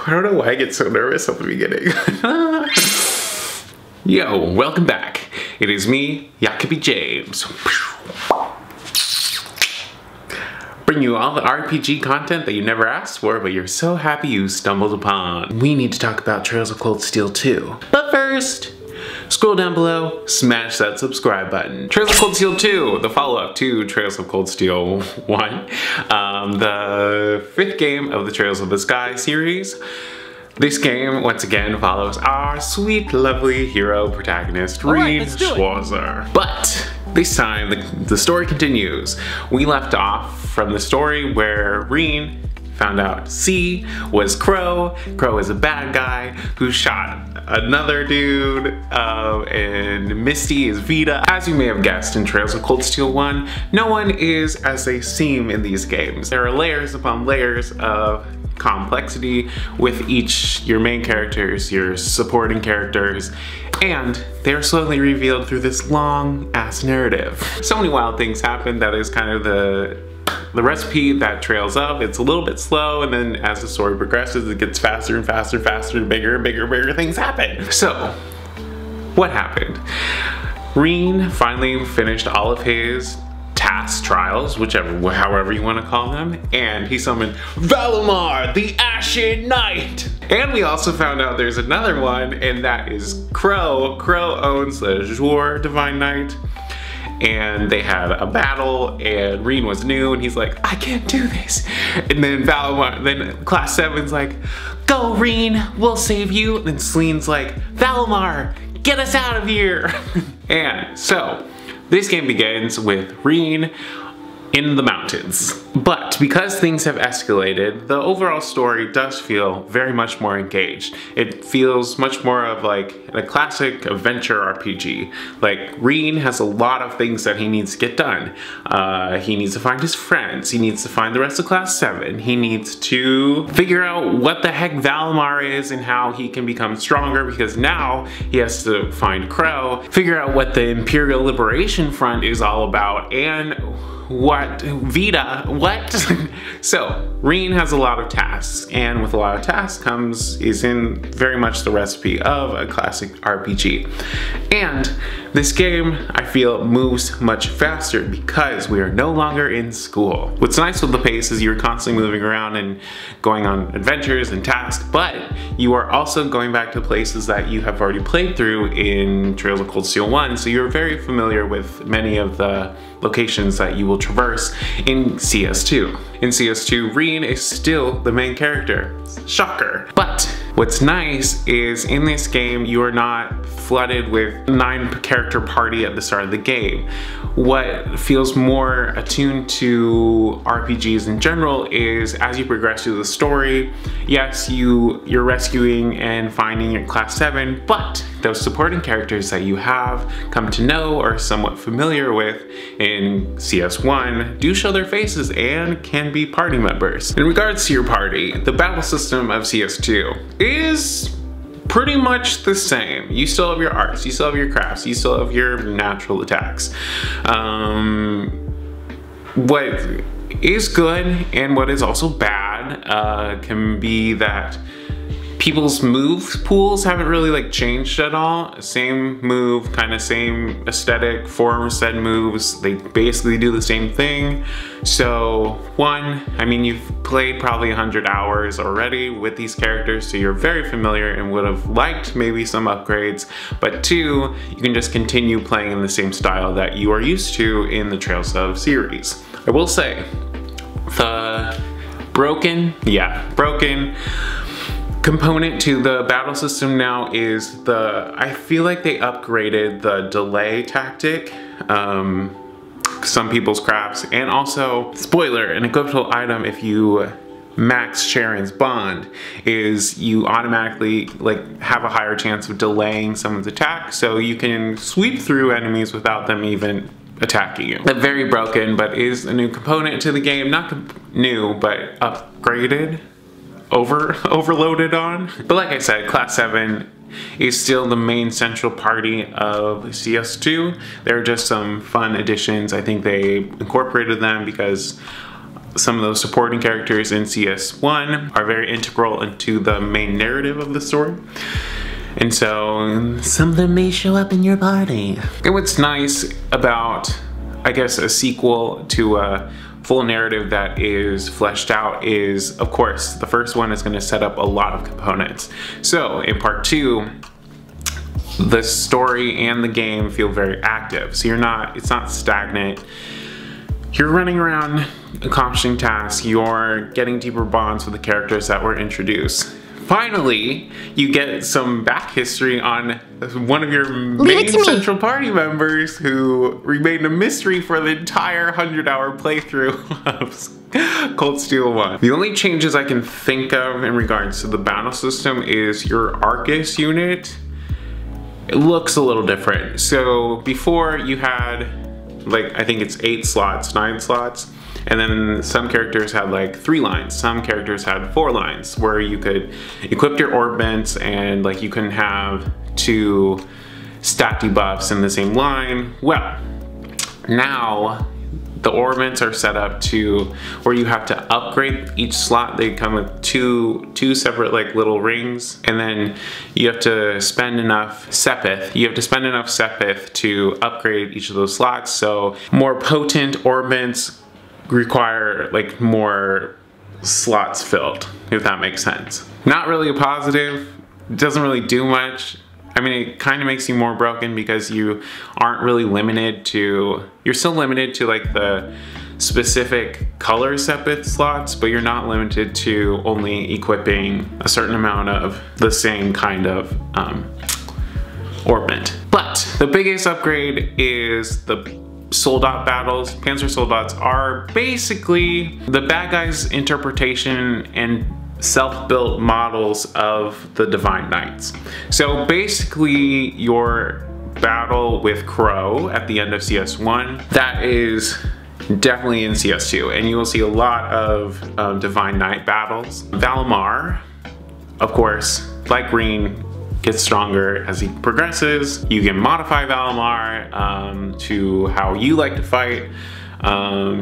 I don't know why I get so nervous at the beginning. Yo, welcome back. It is me, Yakobi James. Bring you all the RPG content that you never asked for, but you're so happy you stumbled upon. We need to talk about Trails of Cold Steel 2. But first, scroll down below, smash that subscribe button. Trails of Cold Steel 2, the follow-up to Trails of Cold Steel 1. The 5th game of the Trails of the Sky series. This game, once again, follows our sweet, lovely hero protagonist, Reed Schwarzer. But this time, the story continues. We left off from the story where Reed found out C was Crow. Crow is a bad guy who shot another dude, and Misty is Vita. As you may have guessed in Trails of Cold Steel 1, no one is as they seem in these games. There are layers upon layers of complexity with your main characters, your supporting characters, and they're slowly revealed through this long ass narrative. So many wild things happen. That is kind of the recipe that trails up. It's a little bit slow, and then as the story progresses, it gets faster and faster and faster, and bigger and bigger and bigger things happen. So, what happened? Reed finally finished all of his task trials, however you want to call them, and he summoned Valimar, the Ashen Knight. And we also found out there's another one, and that is Crow. Crow owns the Azure Divine Knight. And they had a battle, and Reed was new, and he's like, I can't do this. And then then Class 7's like, go Reed, we'll save you. And then Celine's like, Valimar, get us out of here. And so, this game begins with Reed in the mountains. But because things have escalated, the overall story does feel very much more engaged. It feels much more of like a classic adventure RPG. Like, Reed has a lot of things that he needs to get done. He needs to find his friends. He needs to find the rest of Class 7. He needs to figure out what the heck Valimar is and how he can become stronger, because now he has to find Crow, figure out what the Imperial Liberation Front is all about, and what? Vita? What? So, Reed has a lot of tasks, and with a lot of tasks is in very much the recipe of a classic RPG. And this game, I feel, moves much faster because we are no longer in school. What's nice with the pace is you're constantly moving around and going on adventures and tasks, but you are also going back to places that you have already played through in Trails of Cold Steel 1, so you're very familiar with many of the locations that you will traverse in CS2. In CS2, Reed is still the main character. Shocker. But what's nice is in this game, you are not flooded with a 9-character party at the start of the game. What feels more attuned to RPGs in general is as you progress through the story, yes, you're rescuing and finding your Class 7, but those supporting characters that you have come to know or are somewhat familiar with in CS1 do show their faces and can be party members. In regards to your party, the battle system of CS2 is pretty much the same. You still have your arts, you still have your crafts, you still have your natural attacks. What is good and what is also bad can be that people's move pools haven't really changed at all. Same move, kind of same aesthetic, form set moves. They basically do the same thing. So I mean, you've played probably 100 hours already with these characters, so you're very familiar and would have liked maybe some upgrades. But 2, you can just continue playing in the same style that you are used to in the Trails of series. I will say, the broken component to the battle system now is I feel like they upgraded the delay tactic, some people's crafts, and also, spoiler, an equipable item if you max Sharon's bond is you automatically have a higher chance of delaying someone's attack, so you can sweep through enemies without them even attacking you. That's very broken, but is a new component to the game. Not new, but upgraded. Overloaded on. But like I said, Class 7 is still the main central party of CS2. There are just some fun additions. I think they incorporated them because some of those supporting characters in CS1 are very integral into the main narrative of the story. And so some of them may show up in your party. And what's nice about, I guess, a sequel to a full narrative that is fleshed out is, of course, the first one is going to set up a lot of components. So in part 2, the story and the game feel very active. So it's not stagnant. You're running around accomplishing tasks, you're getting deeper bonds with the characters that were introduced. Finally, you get some back history on one of your main central party members who remained a mystery for the entire 100-hour playthrough of Cold Steel 1. The only changes I can think of in regards to the battle system is your Arcus unit. It looks a little different. So before you had, like, I think it's 8 slots, 9 slots. And then some characters had like 3 lines, some characters had 4 lines where you could equip your orbments and like you couldn't have 2 stat debuffs in the same line. Well, now the orbments are set up to where you have to upgrade each slot. They come with two separate like little rings, and then you have to spend enough Sepith. You have to spend enough Sepith to upgrade each of those slots. So more potent orbments require like more slots filled, if that makes sense. Not really a positive, it doesn't really do much. I mean, it kind of makes you more broken because you aren't really limited to, you're still limited to like the specific color Sepith slots, but you're not limited to only equipping a certain amount of the same kind of orbment. But the biggest upgrade is the Soldat battles. Panzer Soldats are basically the bad guys' interpretation and self-built models of the Divine Knights. So basically your battle with Crow at the end of CS1, that is definitely in CS2, and you will see a lot of Divine Knight battles. Valimar, of course, like Green, gets stronger as he progresses. You can modify Valimar to how you like to fight.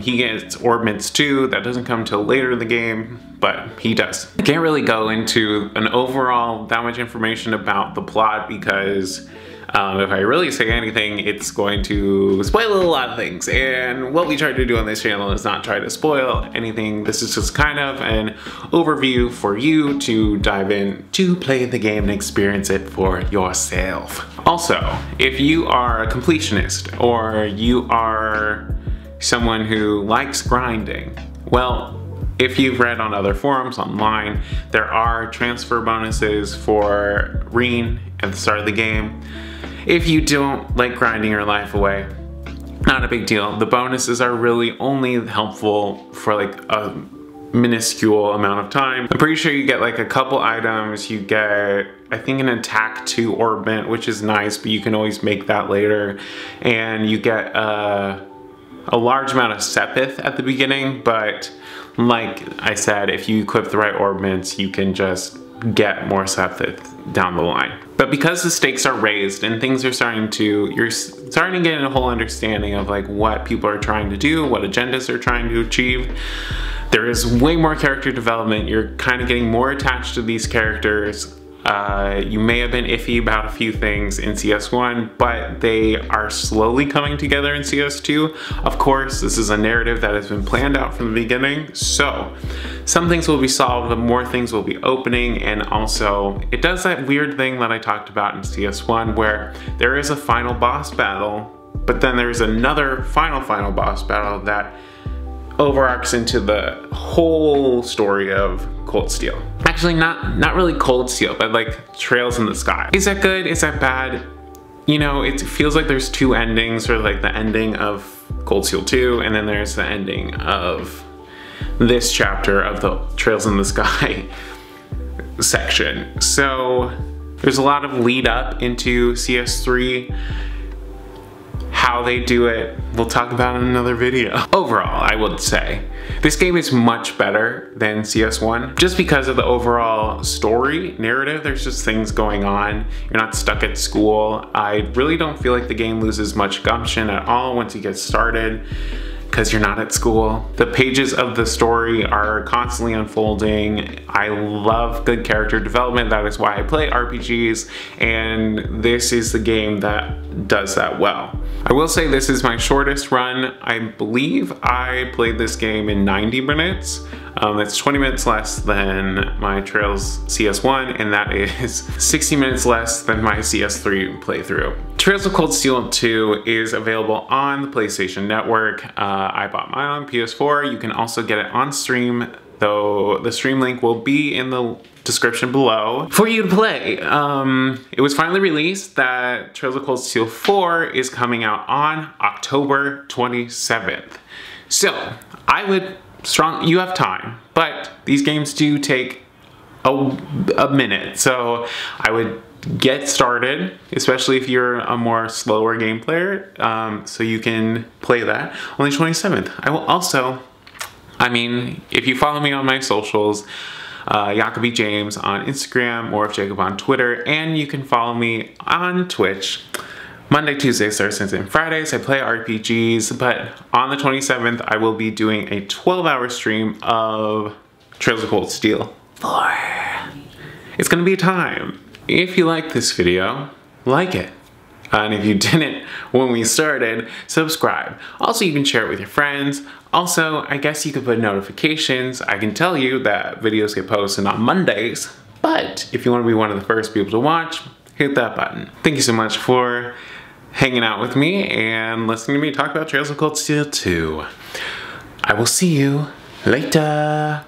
He gets orbments too. That doesn't come till later in the game, but he does. I can't really go into an overall that much information about the plot because if I really say anything, it's going to spoil a lot of things. And what we try to do on this channel is not try to spoil anything. This is just kind of an overview for you to dive in to play the game and experience it for yourself. Also, if you are a completionist or you are someone who likes grinding, well, if you've read on other forums online, there are transfer bonuses for Reen at the start of the game. If you don't like grinding your life away, not a big deal. The bonuses are really only helpful for like a minuscule amount of time. I'm pretty sure you get like a couple items. You get, I think, an attack 2 orbment, which is nice, but you can always make that later. And you get a large amount of Sepith at the beginning, but like I said, if you equip the right orbments, you can just get more Sepith down the line. But because the stakes are raised and things are you're starting to get a whole understanding of like what people are trying to do, what agendas they're trying to achieve. There is way more character development. You're kind of getting more attached to these characters. You may have been iffy about a few things in CS1, but they are slowly coming together in CS2. Of course, this is a narrative that has been planned out from the beginning, so some things will be solved, but more things will be opening, and also it does that weird thing that I talked about in CS1 where there is a final boss battle, but then there's another final boss battle that overarches into the whole story of Cold Steel. Actually, not really Cold Steel, but like Trails in the Sky. Is that good? Is that bad? You know, it feels like there's 2 endings, or like the ending of Cold Steel 2, and then there's the ending of this chapter of the Trails in the Sky section. So there's a lot of lead up into CS3. How they do it, we'll talk about in another video. Overall, I would say this game is much better than CS1 just because of the overall story narrative. There's just things going on. You're not stuck at school. I really don't feel like the game loses much gumption at all once you get started. because you're not at school. The pages of the story are constantly unfolding. I love good character development. That is why I play RPGs, and this is the game that does that well. I will say this is my shortest run. I believe I played this game in 90 minutes. That's 20 minutes less than my Trails CS1, and that is 60 minutes less than my CS3 playthrough. Trails of Cold Steel 2 is available on the PlayStation Network. I bought mine on PS4. You can also get it on stream, though the stream link will be in the description below for you to play. It was finally released that Trails of Cold Steel 4 is coming out on October 27th. So I would you have time, but these games do take a minute, so I would get started, especially if you're a more slower game player, so you can play that on the 27th. I will also, if you follow me on my socials, Yakobi James on Instagram, or Jacob on Twitter, and you can follow me on Twitch. Monday, Tuesdays, Thursdays, and Fridays I play RPGs, but on the 27th I will be doing a 12-hour stream of Trails of Cold Steel 4. It's gonna be a time. If you like this video, like it. And if you didn't when we started, subscribe. Also, you can share it with your friends. Also, I guess you could put notifications. I can tell you that videos get posted on Mondays, but if you want to be one of the first people to watch, hit that button. Thank you so much for hanging out with me and listening to me talk about Trails of Cold Steel 2. I will see you later.